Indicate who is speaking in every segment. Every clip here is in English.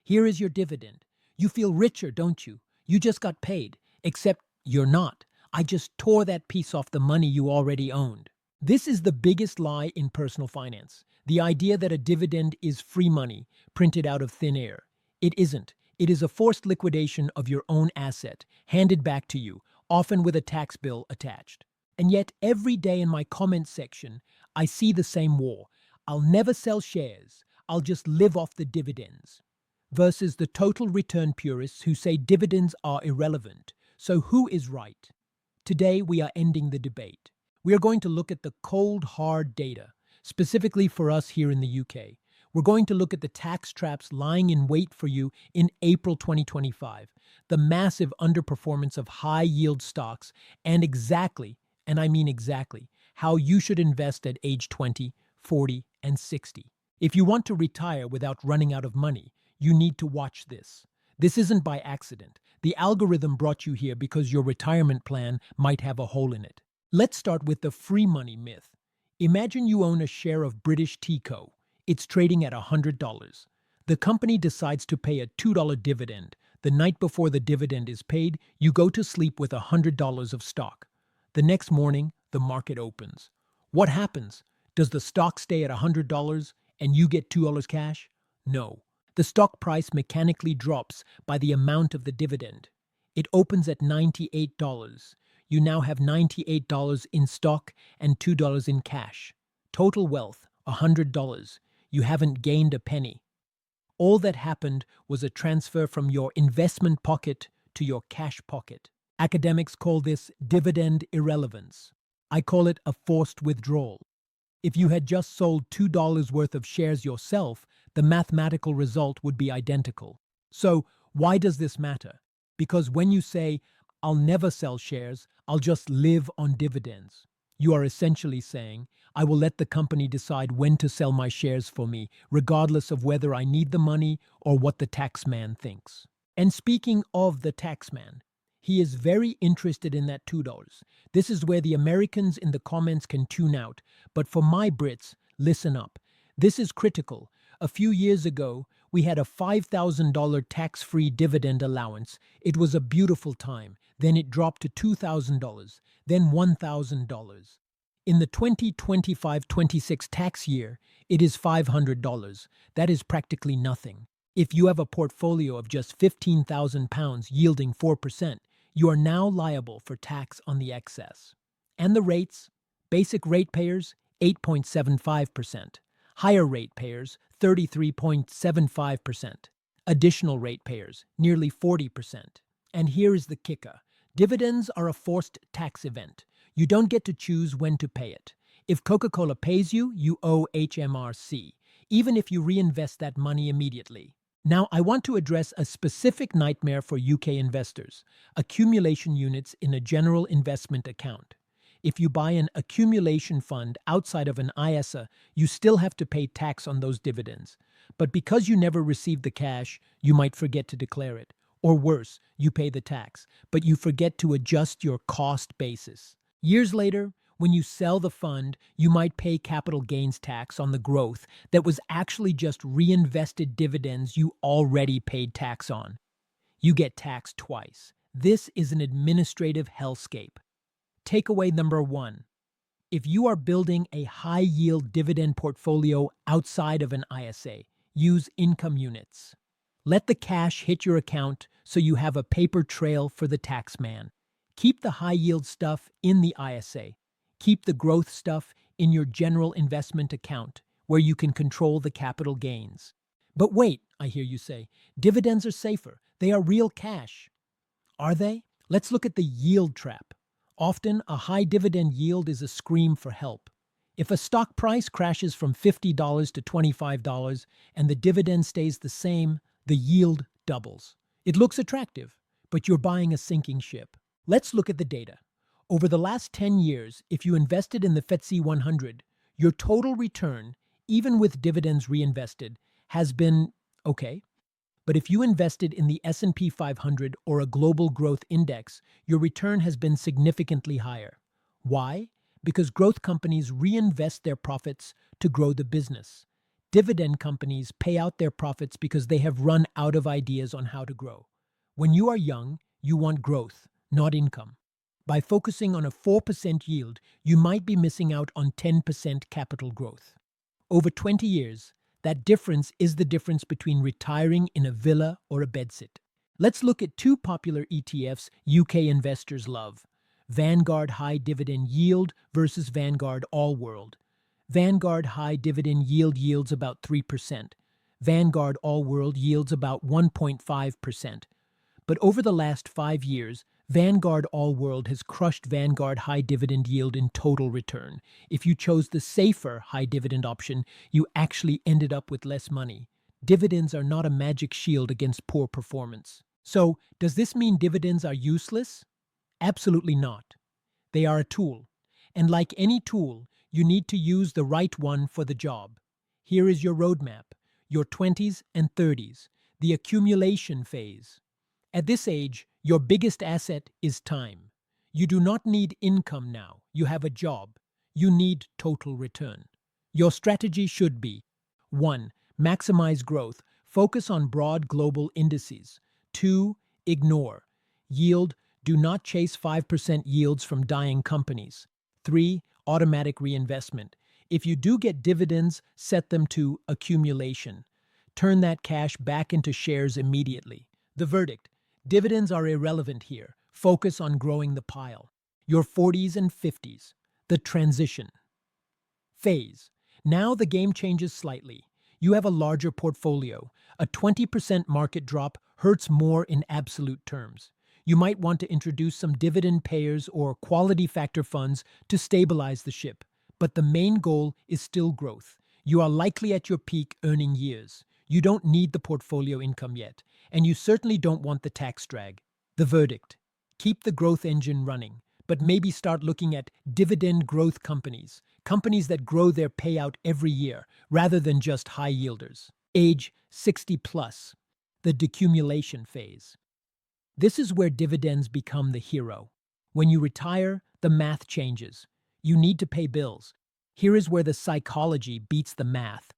Speaker 1: Here is your dividend. You feel richer, don't you? You just got paid. Except you're not. I just tore that piece off the money you already owned. This is the biggest lie in personal finance. The idea that a dividend is free money printed out of thin air. It isn't. It is a forced liquidation of your own asset, handed back to you, often with a tax bill attached. And yet, every day in my comments section, I see the same war. I'll never sell shares. I'll just live off the dividends. Versus the total return purists who say dividends are irrelevant. So who is right? Today, we are ending the debate. We are going to look at the cold, hard data, specifically for us here in the UK. We're going to look at the tax traps lying in wait for you in April 2025, the massive underperformance of high-yield stocks, and exactly, and I mean exactly, how you should invest at age 20, 40, and 60. If you want to retire without running out of money, you need to watch this. This isn't by accident. The algorithm brought you here because your retirement plan might have a hole in it. Let's start with the free money myth. Imagine you own a share of British Tea Co. It's trading at $100. The company decides to pay a $2 dividend. The night before the dividend is paid, you go to sleep with $100 of stock. The next morning, the market opens. What happens? Does the stock stay at $100 and you get $2 cash? No. The stock price mechanically drops by the amount of the dividend. It opens at $98. You now have $98 in stock and $2 in cash. Total wealth, $100. You haven't gained a penny. All that happened was a transfer from your investment pocket to your cash pocket. Academics call this dividend irrelevance. I call it a forced withdrawal. If you had just sold $2 worth of shares yourself, the mathematical result would be identical. So, why does this matter? Because when you say, I'll never sell shares, I'll just live on dividends, you are essentially saying, I will let the company decide when to sell my shares for me, regardless of whether I need the money or what the tax man thinks. And speaking of the tax man, he is very interested in that $2. This is where the Americans in the comments can tune out. But for my Brits, listen up. This is critical. A few years ago, we had a $5,000 tax-free dividend allowance. It was a beautiful time. Then it dropped to $2,000, then $1,000. In the 2025-26 tax year, it is $500. That is practically nothing. If you have a portfolio of just £15,000 yielding 4%, you are now liable for tax on the excess. And the rates? Basic ratepayers, 8.75%. Higher ratepayers, 33.75%. Additional ratepayers, nearly 40%. And here is the kicker. Dividends are a forced tax event. You don't get to choose when to pay it. If Coca-Cola pays you, you owe HMRC, even if you reinvest that money immediately. Now, I want to address a specific nightmare for UK investors: accumulation units in a general investment account. If you buy an accumulation fund outside of an ISA, you still have to pay tax on those dividends. But because you never received the cash, you might forget to declare it. Or worse, you pay the tax, but you forget to adjust your cost basis. Years later, when you sell the fund, you might pay capital gains tax on the growth that was actually just reinvested dividends you already paid tax on. You get taxed twice. This is an administrative hellscape. Takeaway number 1. If you are building a high-yield dividend portfolio outside of an ISA, use income units. Let the cash hit your account so you have a paper trail for the tax man. Keep the high-yield stuff in the ISA. Keep the growth stuff in your general investment account, where you can control the capital gains. But wait, I hear you say, dividends are safer. They are real cash. Are they? Let's look at the yield trap. Often, a high dividend yield is a scream for help. If a stock price crashes from $50 to $25 and the dividend stays the same, the yield doubles. It looks attractive, but you're buying a sinking ship. Let's look at the data. Over the last 10 years, if you invested in the FTSE 100, your total return, even with dividends reinvested, has been okay. But if you invested in the S&P 500 or a global growth index, your return has been significantly higher. Why? Because growth companies reinvest their profits to grow the business. Dividend companies pay out their profits because they have run out of ideas on how to grow. When you are young, you want growth, not income. By focusing on a 4% yield, you might be missing out on 10% capital growth. Over 20 years, that difference is the difference between retiring in a villa or a bedsit. Let's look at two popular ETFs UK investors love: Vanguard High Dividend Yield versus Vanguard All World. Vanguard High Dividend Yield yields about 3%. Vanguard All World yields about 1.5%. But over the last 5 years, Vanguard All World has crushed Vanguard High Dividend Yield in total return. If you chose the safer high dividend option, you actually ended up with less money. Dividends are not a magic shield against poor performance. So, does this mean dividends are useless? Absolutely not. They are a tool. And like any tool, you need to use the right one for the job. Here is your roadmap: your 20s and 30s, the accumulation phase. At this age, your biggest asset is time. You do not need income now. You have a job. You need total return. Your strategy should be: 1. Maximize growth. Focus on broad global indices. 2. Ignore yield. Do not chase 5% yields from dying companies. 3. Automatic reinvestment. If you do get dividends, set them to accumulation. Turn that cash back into shares immediately. The verdict: dividends are irrelevant here. Focus on growing the pile. Your 40s and 50s. The transition phase. Now the game changes slightly. You have a larger portfolio. A 20% market drop hurts more in absolute terms. You might want to introduce some dividend payers or quality factor funds to stabilize the ship. But the main goal is still growth. You are likely at your peak earning years. You don't need the portfolio income yet, and you certainly don't want the tax drag. The verdict: keep the growth engine running, but maybe start looking at dividend growth companies, companies that grow their payout every year, rather than just high yielders. Age 60 plus, the decumulation phase. This is where dividends become the hero. When you retire, the math changes. You need to pay bills. Here is where the psychology beats the math.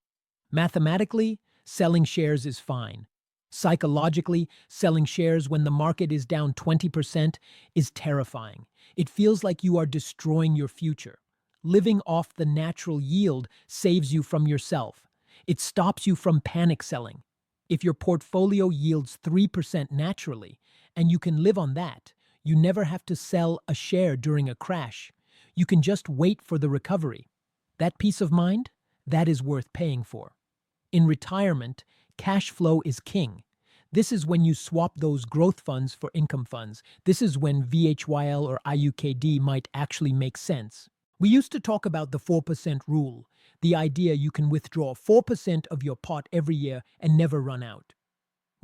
Speaker 1: Mathematically, selling shares is fine. Psychologically, selling shares when the market is down 20% is terrifying. It feels like you are destroying your future. Living off the natural yield saves you from yourself. It stops you from panic selling. If your portfolio yields 3% naturally, and you can live on that, you never have to sell a share during a crash. You can just wait for the recovery. That peace of mind, that is worth paying for. In retirement, cash flow is king. This is when you swap those growth funds for income funds. This is when VHYL or IUKD might actually make sense. We used to talk about the 4% rule, the idea you can withdraw 4% of your pot every year and never run out.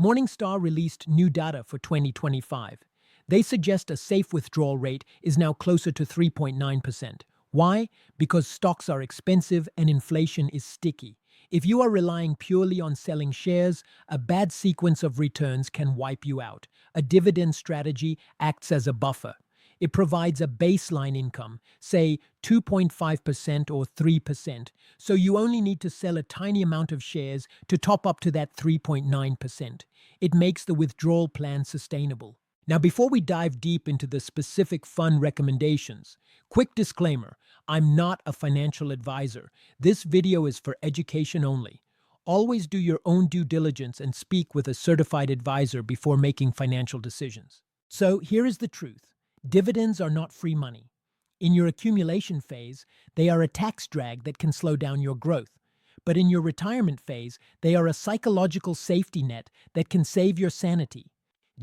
Speaker 1: Morningstar released new data for 2025. They suggest a safe withdrawal rate is now closer to 3.9%. Why? Because stocks are expensive and inflation is sticky. If you are relying purely on selling shares, a bad sequence of returns can wipe you out. A dividend strategy acts as a buffer. It provides a baseline income, say 2.5% or 3%, so you only need to sell a tiny amount of shares to top up to that 3.9%. It makes the withdrawal plan sustainable. Now, before we dive deep into the specific fund recommendations, quick disclaimer: I'm not a financial advisor. This video is for education only. Always do your own due diligence and speak with a certified advisor before making financial decisions. So, here is the truth. Dividends are not free money. In your accumulation phase, they are a tax drag that can slow down your growth. But in your retirement phase, they are a psychological safety net that can save your sanity.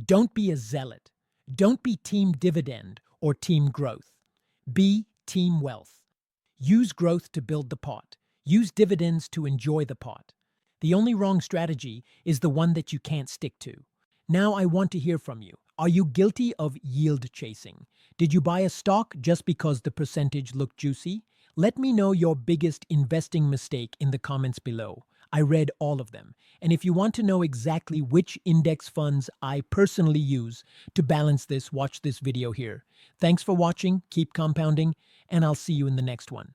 Speaker 1: Don't be a zealot. Don't be team dividend or team growth. Be team wealth. Use growth to build the pot. Use dividends to enjoy the pot. The only wrong strategy is the one that you can't stick to. Now I want to hear from you. Are you guilty of yield chasing? Did you buy a stock just because the percentage looked juicy? Let me know your biggest investing mistake in the comments below. I read all of them. And if you want to know exactly which index funds I personally use to balance this, watch this video here. Thanks for watching, keep compounding, and I'll see you in the next one.